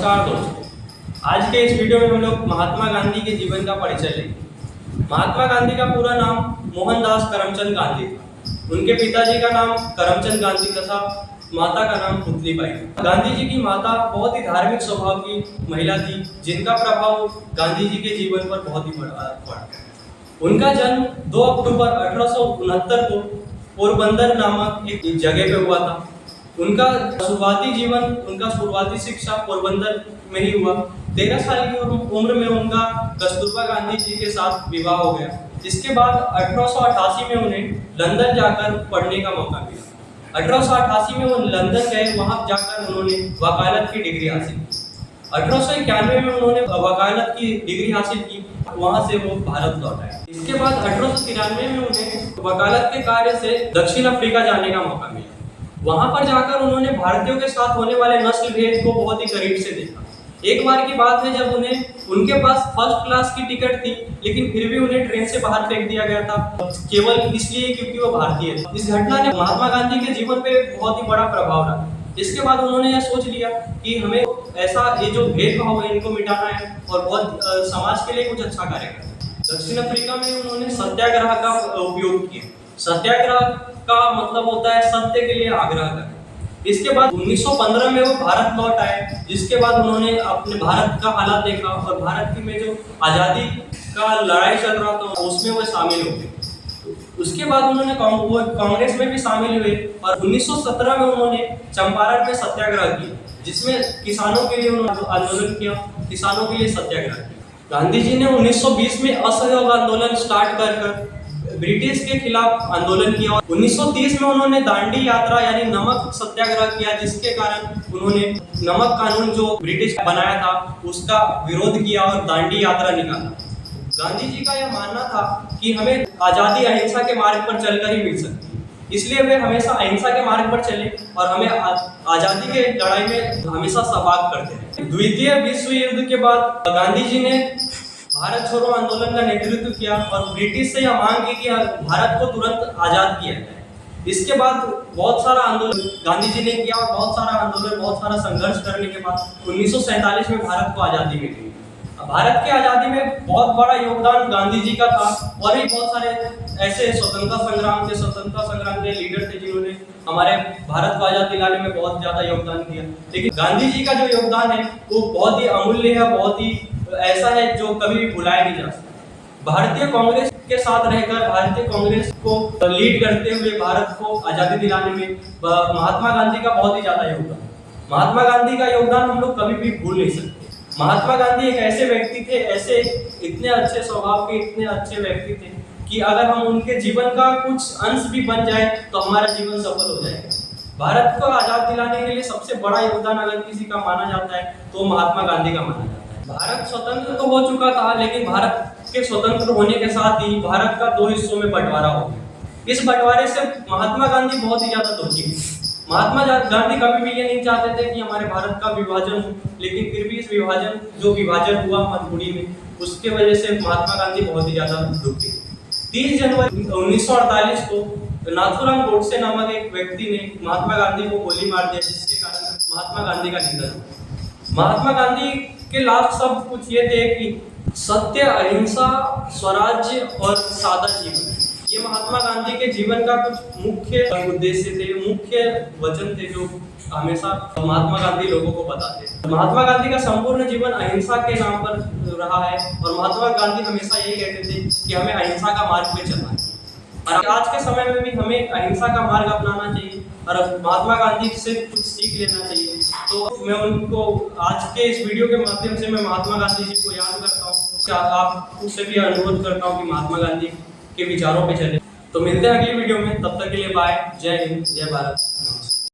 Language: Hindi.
नमस्कार दोस्तों, आज के इस वीडियो में हम लोग महात्मा गांधी के जीवन का परिचय लेंगे। महात्मा गांधी का पूरा नाम मोहनदास करमचंद गांधी था। उनके पिताजी का नाम करमचंद गांधी तथा माता का नाम पुतलीबाई था। गांधी जी की माता बहुत ही धार्मिक स्वभाव की महिला थी, जिनका प्रभाव गांधी जी के जीवन पर बहुत ही पड़ा। उनका जन्म 2 अक्टूबर 1869 को पोरबंदर नामक एक जगह पे हुआ था। उनका शुरुआती शिक्षा पोरबंदर में ही हुआ। 13 साल की उम्र में उनका कस्तूरबा गांधी जी के साथ विवाह हो गया। इसके बाद 1888 में उन्हें लंदन जाकर पढ़ने का मौका मिला। 1888 में वो लंदन गए, वहां जाकर उन्होंने वकालत की डिग्री हासिल की। 1891 में उन्होंने वकालत की डिग्री हासिल की, वहां से वो भारत लौट आए। इसके बाद 1893 में उन्हें वकालत के कार्य से दक्षिण अफ्रीका जाने का मौका मिला। वहां पर जाकर उन्होंने भारतीयों के साथ होने वाले नस्ल भेद को बहुत ही करीब से देखा। एक बार की बात है जब उनके पास फर्स्ट क्लास की टिकट थी, लेकिन फिर भी उन्हें ट्रेन से बाहर फेंक दिया गया था, केवल इसलिए क्योंकि वो भारतीय थे। इस घटना ने महात्मा गांधी के जीवन पे बहुत ही बड़ा प्रभाव डाला। इसके बाद उन्होंने यह सोच लिया कि हमें ये जो भेदभाव है इनको मिटाना है और बहुत समाज के लिए कुछ अच्छा कार्य करना है। दक्षिण अफ्रीका में उन्होंने सत्याग्रह का उपयोग किया। सत्याग्रह का मतलब होता है सत्य के लिए आग्रह करना। इसके बाद 1915 में वो भारत लौट आए, जिसके बाद उन्होंने अपने भारत का हालात देखा और भारत में जो आज़ादी का लड़ाई चल रहा था उसमें वो शामिल हो गए। उसके बाद उन्होंने कांग्रेस में भी शामिल हुए और 1917 में उन्होंने चंपारण में सत्याग्रह किया, जिसमें किसानों के लिए उन्होंने आंदोलन किया, किसानों के लिए सत्याग्रह किया। गांधी जी ने 1920 में असहयोग आंदोलन स्टार्ट कर ब्रिटिश के खिलाफ आंदोलन किया। 1930 में उन्होंने दांडी यात्रा यानी नमक सत्याग्रह किया, जिसके कारण उन्होंने नमक कानून जो ब्रिटिश बनाया था उसका विरोध किया और दांडी यात्रा निकाला। गांधी जी का यह मानना था कि हमें आज़ादी अहिंसा के मार्ग पर चलकर ही मिल सकती है, इसलिए वे हमेशा अहिंसा के मार्ग पर चले और हमें आज़ादी के लड़ाई में हमेशा सहभाग करते हैं। द्वितीय विश्व युद्ध के बाद गांधी जी ने भारत छोड़ो आंदोलन का नेतृत्व किया और ब्रिटिश से यह मांग की कि भारत को तुरंत आजाद किया जाए। इसके बाद बहुत सारा आंदोलन गांधी जी ने किया और बहुत सारा संघर्ष करने के बाद 1947 में भारत को आज़ादी मिली। भारत की आज़ादी में बहुत बड़ा योगदान गांधी जी का था और भी बहुत सारे ऐसे स्वतंत्रता संग्राम के लीडर थे जिन्होंने हमारे भारत को आज़ाद दिलाने में बहुत ज़्यादा योगदान दिया। लेकिन गांधी जी का जो योगदान है वो बहुत ही अमूल्य है, बहुत ही ऐसा है जो कभी भी भुलाया नहीं जा सकता। भारतीय कांग्रेस के साथ रहकर भारतीय कांग्रेस को लीड करते हुए भारत को आज़ादी दिलाने में महात्मा गांधी का बहुत ही ज़्यादा योगदान। महात्मा गांधी का योगदान हम लोग कभी भी भूल नहीं सकते। महात्मा गांधी एक ऐसे व्यक्ति थे, ऐसे इतने अच्छे स्वभाव के इतने अच्छे व्यक्ति थे कि अगर हम उनके जीवन का कुछ अंश भी बन जाए तो हमारा जीवन सफल हो जाएगा। भारत को आज़ाद दिलाने के लिए सबसे बड़ा योगदान अगर किसी का माना जाता है तो महात्मा गांधी का माना जाता है। भारत स्वतंत्र तो हो चुका था, लेकिन भारत के स्वतंत्र होने के साथ ही भारत का 2 हिस्सों में बंटवारा हो गया। इस बंटवारे से महात्मा गांधी बहुत ही ज्यादा दुखी थे। महात्मा गांधी कभी भी ये नहीं चाहते थे कि हमारे भारत का विभाजन हो, लेकिन फिर भी इस विभाजन हुआ मजबूरी में, उसके वजह से महात्मा गांधी बहुत ही ज्यादा दुखी थे। 30 जनवरी 1948 को नाथूराम गोडसे नामक एक व्यक्ति ने महात्मा गांधी को गोली मार दिया, जिसके कारण महात्मा गांधी का निधन हुआ। महात्मा गांधी के लास्ट शब्द कुछ ये थे कि सत्य, अहिंसा, स्वराज्य और सादा जीवन। ये महात्मा गांधी के जीवन का कुछ मुख्य उद्देश्य थे, मुख्य वचन थे जो हमेशा महात्मा गांधी लोगों को बताते थे। महात्मा गांधी का संपूर्ण जीवन अहिंसा के नाम पर रहा है और महात्मा गांधी हमेशा यही कहते थे कि हमें अहिंसा का मार्ग पे चलना है और आज के समय में भी हमें अहिंसा का मार्ग अपनाना चाहिए और महात्मा गांधी से कुछ सीख लेना चाहिए। तो मैं उनको आज के इस वीडियो के माध्यम से मैं महात्मा गांधी जी को याद करता हूँ, आप उससे भी अनुरोध करता हूँ कि महात्मा गांधी के विचारों पे चले। तो मिलते हैं अगली वीडियो में, तब तक के लिए बाय। जय हिंद, जय भारत, नमस्कार।